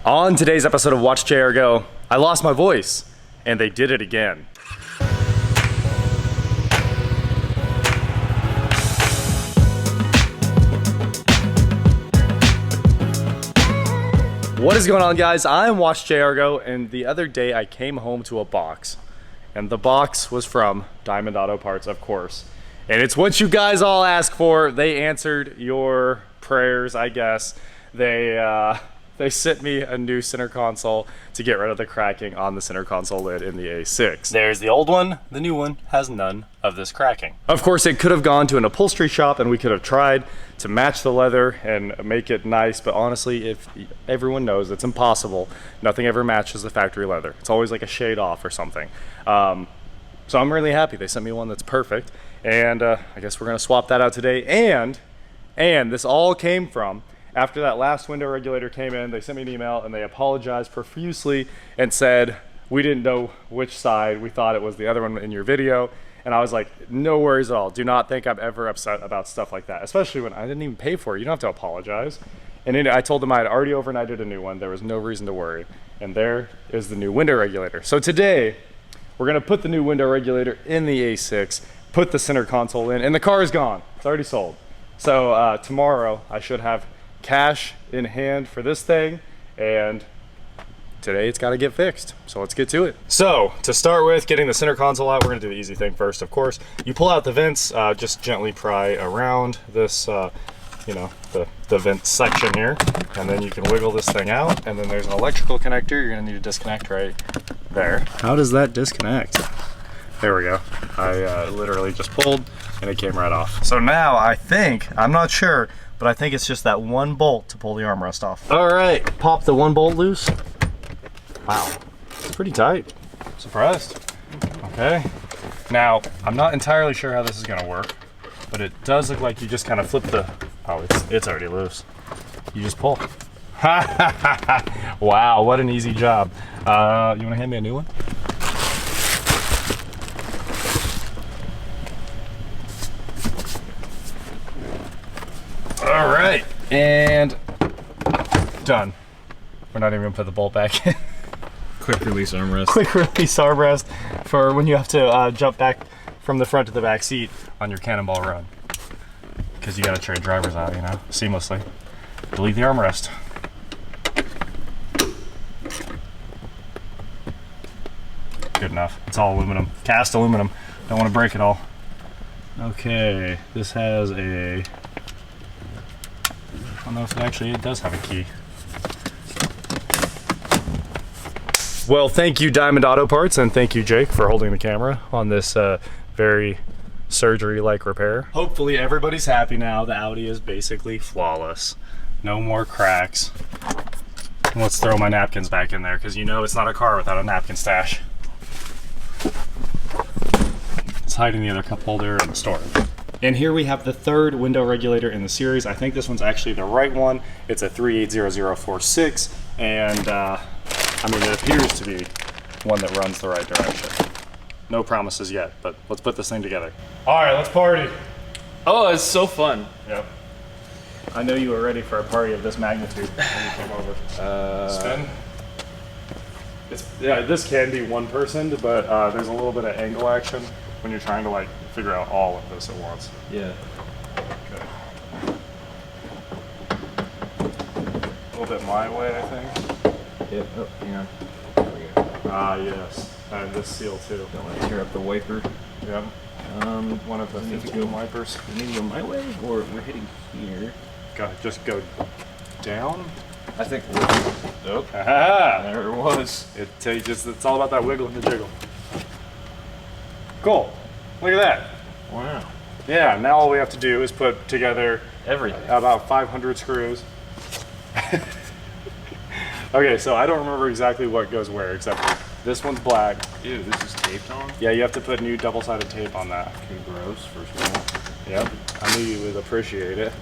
On today's episode of Watch JR Go, I lost my voice, and they did it again. What is going on, guys? I'm Watch JR Go, and the other day I came home to a box, and the box was from Diamond Auto Parts, of course. And it's what you guys all asked for. They answered your prayers, I guess. They sent me a new center console to get rid of the cracking on the center console lid in the A6. There's the old one. The new one has none of this cracking. Of course, it could have gone to an upholstery shop and we could have tried to match the leather and make it nice, but honestly, if everyone knows it's impossible. Nothing ever matches the factory leather. It's always like a shade off or something. So I'm really happy they sent me one that's perfect, and I guess we're gonna swap that out today. And this all came from after that last window regulator came in. They sent me an email and they apologized profusely and said, we didn't know which side. We thought it was the other one in your video. And I was like, no worries at all. Do not think I'm ever upset about stuff like that, especially when I didn't even pay for it. You don't have to apologize. And I told them I had already overnighted a new one. There was no reason to worry. And there is the new window regulator. So today, we're gonna put the new window regulator in the A6, put the center console in, and the car is gone. It's already sold. So tomorrow, I should have cash in hand for this thing, and today it's got to get fixed, so let's get to it. So to start with, getting the center console out, we're gonna do the easy thing first, of course. You pull out the vents, just gently pry around this you know, the vent section here, and then you can wiggle this thing out, and then there's an electrical connector you're gonna need to disconnect right there. How does that disconnect? There we go. I literally just pulled and it came right off. So now I think, I'm not sure, but I think it's just that one bolt to pull the armrest off. All right, pop the one bolt loose. Wow, it's pretty tight. Surprised. Okay. Now, I'm not entirely sure how this is gonna work, but it does look like you just kind of flip the, oh, it's already loose. You just pull. Wow, what an easy job. You wanna hand me a new one? All right, and done. We're not even gonna put the bolt back in. Quick release armrest. Quick release armrest for when you have to jump back from the front to the back seat on your cannonball run. Because you gotta trade drivers out, you know, seamlessly. Delete the armrest. Good enough. It's all aluminum, cast aluminum. Don't want to break it all. Okay, this has a, I don't know if it does have a key. Well, thank you Diamond Auto Parts, and thank you Jake for holding the camera on this very surgery-like repair. Hopefully everybody's happy now. The Audi is basically flawless. No more cracks. Let's throw my napkins back in there, because you know it's not a car without a napkin stash. It's hiding the other cup holder in the storage. And here we have the third window regulator in the series. I think this one's actually the right one. It's a 380046, and I mean, it appears to be one that runs the right direction. No promises yet, but let's put this thing together. All right, let's party. Oh, it's so fun. Yep. I know you were ready for a party of this magnitude when you came over. Spin. Yeah, this can be one person, but there's a little bit of angle action when you're trying to like figure out all of this at once. Yeah. Okay. A little bit my way, I think. Yep. Oh, hang on. There we go. Ah, yes. And this seal too. Don't want to tear up the wiper. Yep. One of the 15 wipers. We need to go my way, or we're hitting here. Just go down. I think we're. Oh. Aha! There it was. It's all about that wiggle and the jiggle. Cool. Look at that. Wow. Yeah. Now all we have to do is put together Everything. About 500 screws. Okay, so I don't remember exactly what goes where, except this one's black. Ew, this is taped on? Yeah, you have to put new double-sided tape on that. Okay, gross, first of all. Yep, I knew you would appreciate it.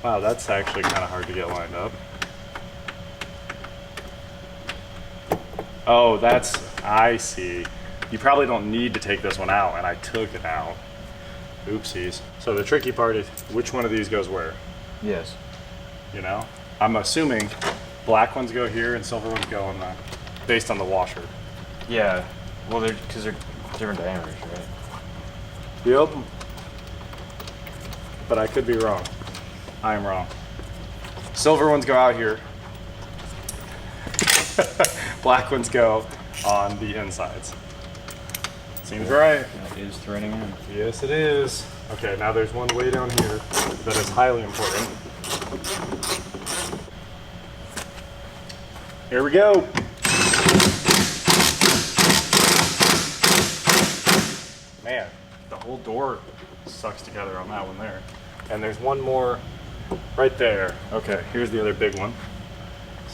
Wow, that's actually kind of hard to get lined up. Oh, I see. You probably don't need to take this one out, and I took it out. Oopsies. So the tricky part is which one of these goes where? Yes. You know? I'm assuming black ones go here and silver ones go on the, based on the washer. Yeah. Well, because they're different diameters, right? Yep. But I could be wrong. I am wrong. Silver ones go out here. Black ones go on the insides. Seems right. That is threading in. Yes, it is. Okay, now there's one way down here that is highly important. Here we go. Man, the whole door sucks together on that one there. And there's one more right there. Okay, here's the other big one.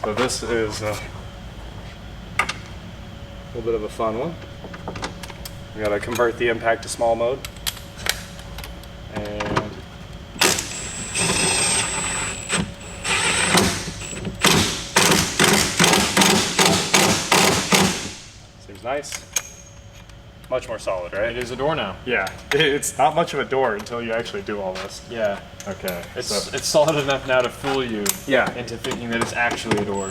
So this is a little bit of a fun one. We gotta convert the impact to small mode. And seems nice. Much more solid, right? It is a door now. Yeah, it's not much of a door until you actually do all this. Yeah. Okay. It's solid enough now to fool you. Yeah. Into thinking that it's actually a door.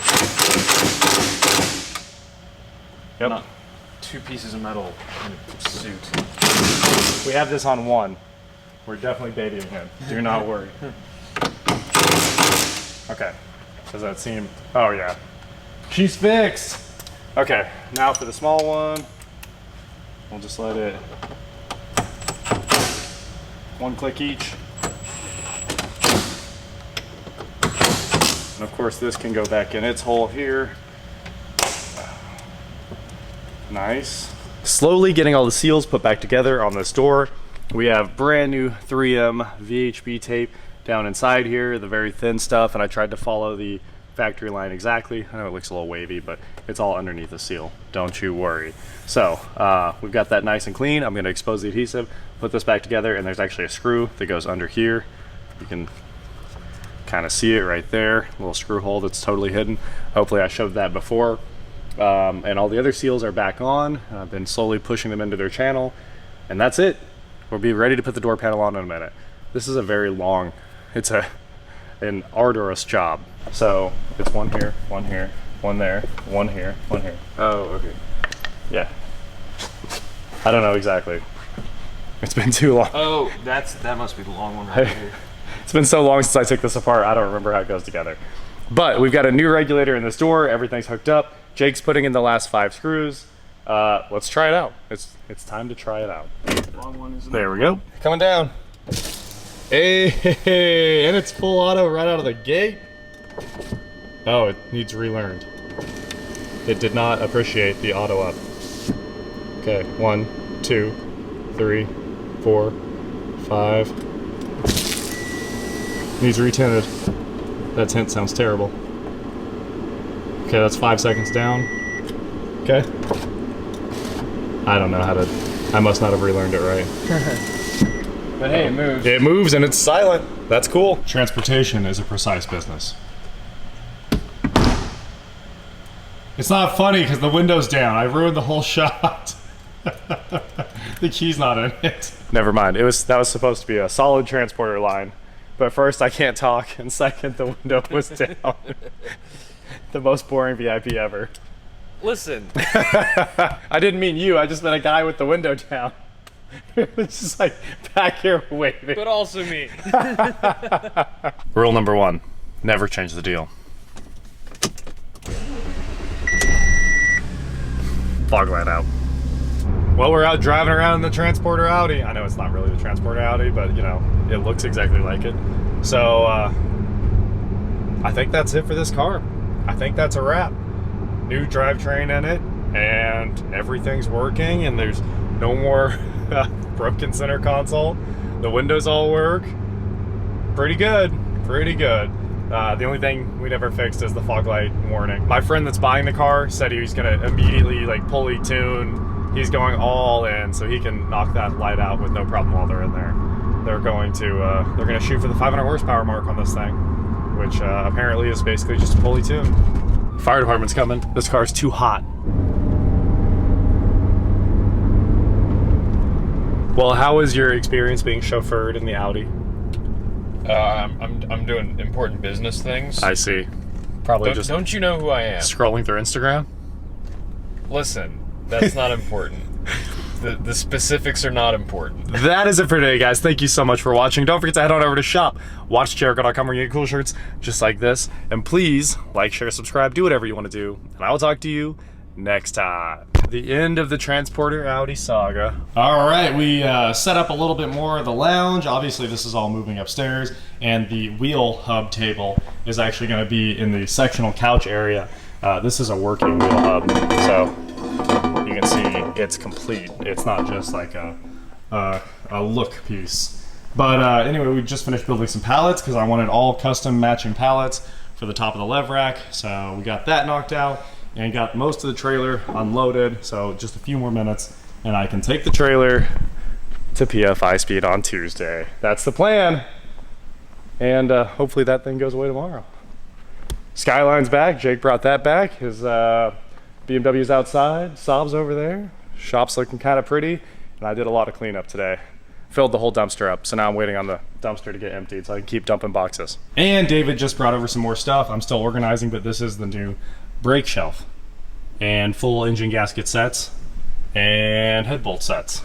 Yep. Not two pieces of metal in a suit. We have this on one. We're definitely baiting him. Do not worry. Okay. Does that seem? Oh yeah. She's fixed. Okay. Now for the small one. We'll just let it one click each. And of course this can go back in its hole here. Nice. Slowly getting all the seals put back together on this door. We have brand new 3M VHB tape down inside here, the very thin stuff, and I tried to follow the factory line exactly. I know it looks a little wavy, but it's all underneath the seal. Don't you worry. So we've got that nice and clean. I'm going to expose the adhesive, put this back together, and there's actually a screw that goes under here. You can kind of see it right there, a little screw hole that's totally hidden. Hopefully I showed that before. And all the other seals are back on. I've been slowly pushing them into their channel, and that's it. We'll be ready to put the door panel on in a minute. This is a very long, it's an arduous job. So it's one here, one here, one there, one here, one here. Oh, okay. Yeah. I don't know exactly. It's been too long. Oh, that must be the long one right here. It's been so long since I took this apart, I don't remember how it goes together. But we've got a new regulator in this door. Everything's hooked up. Jake's putting in the last 5 screws. Let's try it out. It's time to try it out. Long one is There we go. Coming down. Hey, and it's full auto right out of the gate. Oh, it needs relearned. It did not appreciate the auto up. Okay, 1, 2, 3, 4, 5. Needs retinted. That tint sounds terrible. Okay, that's 5 seconds down. Okay. I don't know how to, I must not have relearned it right. But hey, it moves. It moves and it's silent. That's cool. Transportation is a precise business. It's not funny because the window's down. I ruined the whole shot. The key's not in it. Never mind. That was supposed to be a solid transporter line. But first, I can't talk, and second, the window was down. The most boring VIP ever. Listen. I didn't mean you. I just meant a guy with the window down. It's just like back here waving. But also me. Rule number 1, never change the deal. Fog light out. Well, we're out driving around in the Transporter Audi. I know it's not really the Transporter Audi, but you know, it looks exactly like it. So I think that's it for this car. I think that's a wrap. New drivetrain in it, and everything's working, and there's no more broken center console. The windows all work. Pretty good, pretty good. The only thing we never fixed is the fog light warning. My friend that's buying the car said he was gonna immediately like pulley tune. He's going all in so he can knock that light out with no problem while they're in there. They're going to shoot for the 500 horsepower mark on this thing, which apparently is basically just a pulley tune. Fire department's coming. This car's too hot. Well, how was your experience being chauffeured in the Audi? I'm doing important business things. I see. Probably Don't you know who I am? scrolling through Instagram. Listen, that's not important. The specifics are not important. That is it for today, guys. Thank you so much for watching. Don't forget to head on over to shop, watchjericho.com, where you get cool shirts just like this. And please like, share, subscribe, do whatever you want to do. And I will talk to you next time. The end of the Transporter Audi saga. All right, we set up a little bit more of the lounge. Obviously, this is all moving upstairs, and the wheel hub table is actually going to be in the sectional couch area. This is a working wheel hub, so you can see it's complete. It's not just like a look piece. But anyway, we just finished building some pallets because I wanted all custom matching pallets for the top of the lev rack. So we got that knocked out and got most of the trailer unloaded. So just a few more minutes and I can take the trailer to PFI Speed on Tuesday. That's the plan. And hopefully that thing goes away tomorrow. Skyline's back. Jake brought that back. His BMW's outside. Saab's over there. Shop's looking kind of pretty. And I did a lot of cleanup today. Filled the whole dumpster up. So now I'm waiting on the dumpster to get emptied so I can keep dumping boxes. And David just brought over some more stuff. I'm still organizing, but this is the new brake shelf. And full engine gasket sets. And head bolt sets.